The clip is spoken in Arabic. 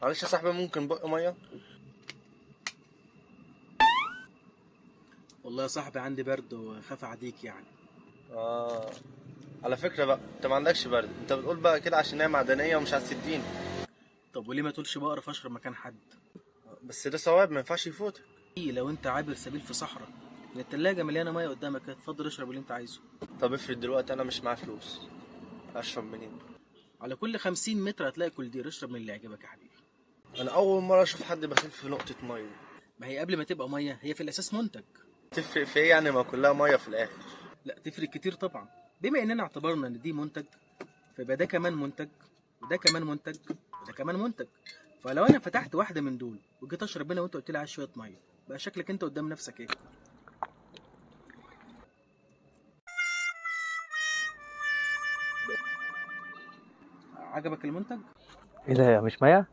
معلش يا صاحبي، ممكن بق ميه؟ والله يا صاحبي عندي برد وخاف اعديك يعني. اه. على فكره بقى، انت ما عندكش برد، انت بتقول بقى كده عشان هي معدنيه ومش عايز تديني. طب وليه ما تقولش بقرف اشرب مكان حد؟ بس ده ثواب ما ينفعش يفوتك. ايه لو انت عابر سبيل في صحراء، ان التلاجة مليانة مية قدامك، اتفضل اشرب اللي انت عايزه. طب افرض دلوقتي انا مش معايا فلوس، اشرب منين؟ على كل 50 متر هتلاقي كولدير، اشرب من اللي يعجبك يا حبيبي. انا اول مره اشوف حد بخيل في نقطه ميه. ما هي قبل ما تبقى مية هي في الاساس منتج. تفرق في ايه يعني؟ ما كلها ميه في الاخر. لا تفرق كتير طبعا. بما اننا اعتبرنا ان دي منتج، فيبقى ده كمان منتج، وده كمان منتج، وده كمان منتج. فلو انا فتحت واحدة من دول وجيت اشرب منها وانت قلت لي عايز شوية مية، بقى شكلك انت قدام نفسك ايه؟ عجبك المنتج؟ ايه ده مش ميه؟